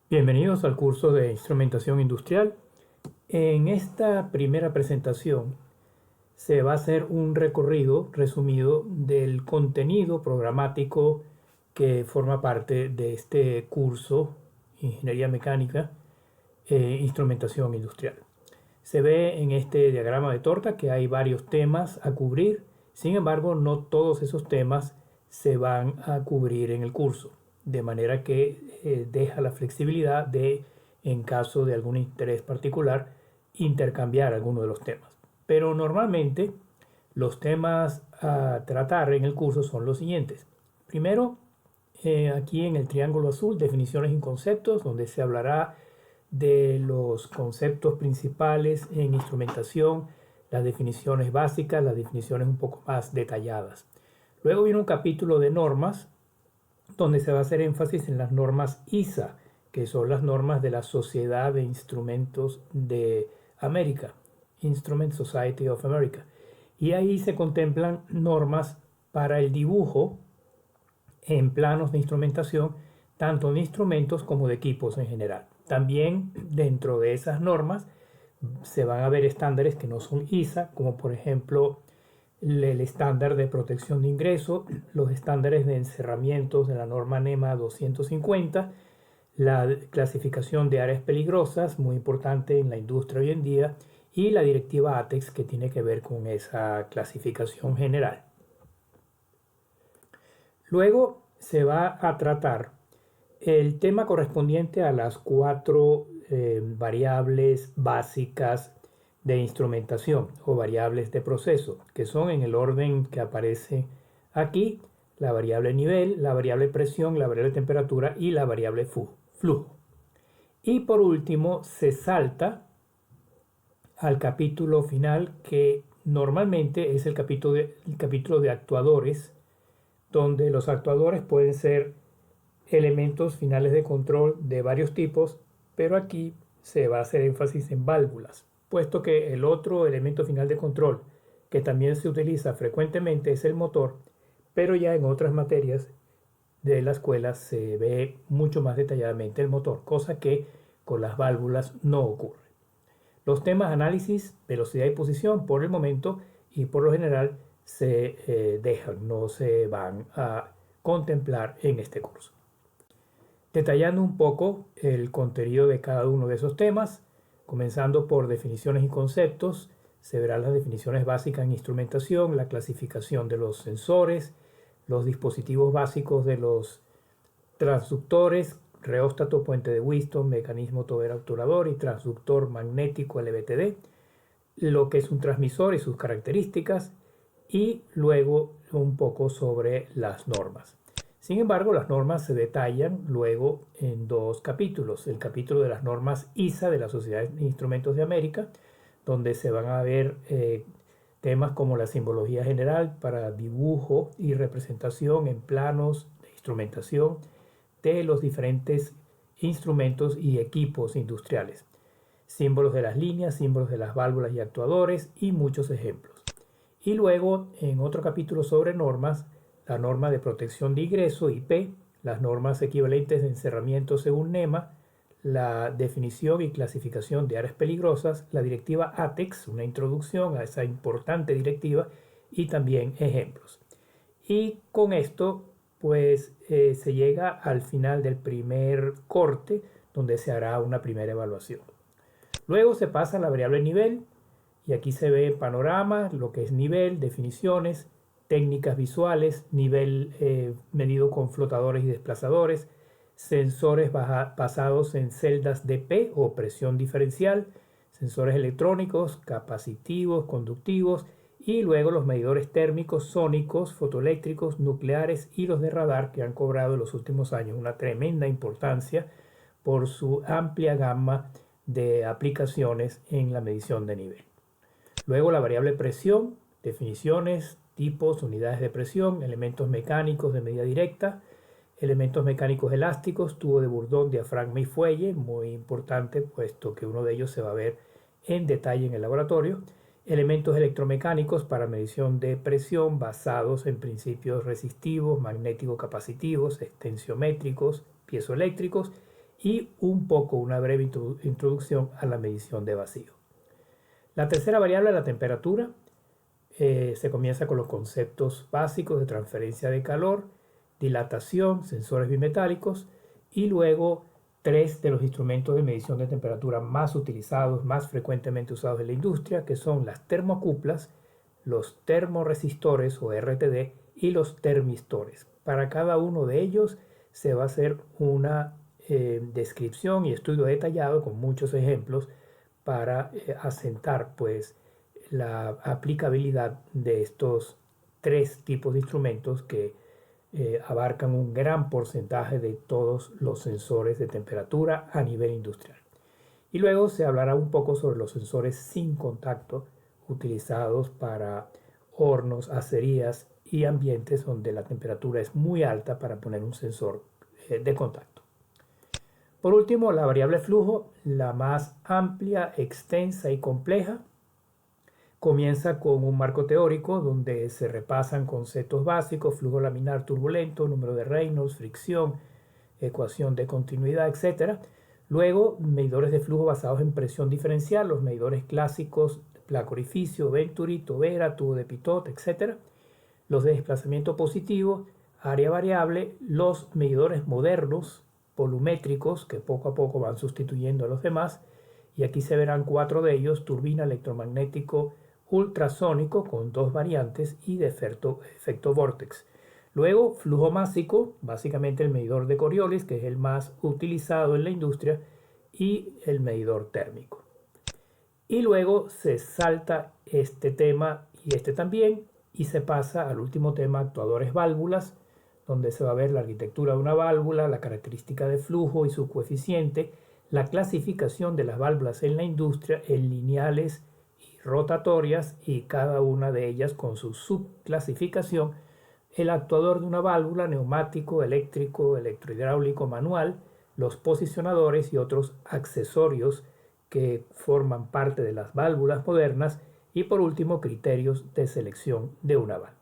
Bienvenidos al curso de Instrumentación Industrial. En esta primera presentación se va a hacer un recorrido resumido del contenido programático que forma parte de este curso Ingeniería Mecánica e Instrumentación Industrial. Se ve en este diagrama de torta que hay varios temas a cubrir, sin embargo no todos esos temas se van a cubrir en el curso, de manera que deja la flexibilidad de, en caso de algún interés particular, intercambiar alguno de los temas. Pero normalmente los temas a tratar en el curso son los siguientes. Primero, aquí en el triángulo azul, definiciones y conceptos, donde se hablará de los conceptos principales en instrumentación, las definiciones básicas, las definiciones un poco más detalladas. Luego viene un capítulo de normas, donde se va a hacer énfasis en las normas ISA, que son las normas de la Sociedad de Instrumentos de América, Instrument Society of America. Y ahí se contemplan normas para el dibujo en planos de instrumentación, tanto de instrumentos como de equipos en general. También dentro de esas normas se van a ver estándares que no son ISA, como por ejemplo el estándar de protección de ingreso, los estándares de encerramientos de la norma NEMA 250, la clasificación de áreas peligrosas, muy importante en la industria hoy en día, y la directiva ATEX que tiene que ver con esa clasificación general. Luego se va a tratar el tema correspondiente a las cuatro variables básicas de instrumentación o variables de proceso, que son en el orden que aparece aquí: la variable nivel, la variable presión, la variable temperatura y la variable flujo. Y por último se salta al capítulo final, que normalmente es el capítulo de actuadores, donde los actuadores pueden ser elementos finales de control de varios tipos, pero aquí se va a hacer énfasis en válvulas, puesto que el otro elemento final de control que también se utiliza frecuentemente es el motor, pero ya en otras materias de la escuela se ve mucho más detalladamente el motor, cosa que con las válvulas no ocurre. Los temas análisis, velocidad y posición por el momento y por lo general se dejan, no se van a contemplar en este curso. Detallando un poco el contenido de cada uno de esos temas, comenzando por definiciones y conceptos, se verán las definiciones básicas en instrumentación, la clasificación de los sensores, los dispositivos básicos de los transductores, reóstato, puente de Whiston, mecanismo tobero-obturador y transductor magnético LVTD, lo que es un transmisor y sus características, y luego un poco sobre las normas. Sin embargo, las normas se detallan luego en dos capítulos: el capítulo de las normas ISA de la Sociedad de Instrumentos de América, donde se van a ver temas como la simbología general para dibujo y representación en planos de instrumentación de los diferentes instrumentos y equipos industriales, símbolos de las líneas, símbolos de las válvulas y actuadores y muchos ejemplos. Y luego, en otro capítulo sobre normas, la norma de protección de ingreso, IP, las normas equivalentes de encerramiento según NEMA, la definición y clasificación de áreas peligrosas, la directiva ATEX, una introducción a esa importante directiva, y también ejemplos. Y con esto, pues se llega al final del primer corte, donde se hará una primera evaluación. Luego se pasa a la variable nivel, y aquí se ve panorama, lo que es nivel, definiciones, técnicas visuales, nivel medido con flotadores y desplazadores, sensores basados en celdas DP o presión diferencial, sensores electrónicos, capacitivos, conductivos, y luego los medidores térmicos, sónicos, fotoeléctricos, nucleares y los de radar, que han cobrado en los últimos años una tremenda importancia por su amplia gama de aplicaciones en la medición de nivel. Luego la variable presión, definiciones, tipos, unidades de presión, elementos mecánicos de medida directa, elementos mecánicos elásticos, tubo de Bourdon, diafragma y fuelle, muy importante puesto que uno de ellos se va a ver en detalle en el laboratorio, elementos electromecánicos para medición de presión basados en principios resistivos, magnético-capacitivos, extensiométricos, piezoeléctricos, y una breve introducción a la medición de vacío. La tercera variable es la temperatura. Se comienza con los conceptos básicos de transferencia de calor, dilatación, sensores bimetálicos y luego tres de los instrumentos de medición de temperatura más utilizados, más frecuentemente usados en la industria, que son las termocuplas, los termoresistores o RTD y los termistores. Para cada uno de ellos se va a hacer una descripción y estudio detallado con muchos ejemplos para asentar pues la aplicabilidad de estos tres tipos de instrumentos que abarcan un gran porcentaje de todos los sensores de temperatura a nivel industrial. Y luego se hablará un poco sobre los sensores sin contacto utilizados para hornos, acerías y ambientes donde la temperatura es muy alta para poner un sensor de contacto. Por último, la variable flujo, la más amplia, extensa y compleja, comienza con un marco teórico donde se repasan conceptos básicos, flujo laminar turbulento, número de Reynolds, fricción, ecuación de continuidad, etc. Luego, medidores de flujo basados en presión diferencial, los medidores clásicos, placa orificio, Venturi, tobera, tubo de Pitot, etc. Los de desplazamiento positivo, área variable, los medidores modernos, volumétricos, que poco a poco van sustituyendo a los demás, y aquí se verán cuatro de ellos: turbina, electromagnético, ultrasónico con dos variantes y de efecto vórtex. Luego, flujo másico, básicamente el medidor de Coriolis, que es el más utilizado en la industria, y el medidor térmico. Y luego se salta este tema y este también, y se pasa al último tema, actuadores válvulas, donde se va a ver la arquitectura de una válvula, la característica de flujo y su coeficiente, la clasificación de las válvulas en la industria en lineales y rotatorias, y cada una de ellas con su subclasificación, el actuador de una válvula, neumático, eléctrico, electrohidráulico, manual, los posicionadores y otros accesorios que forman parte de las válvulas modernas, y por último, criterios de selección de una válvula.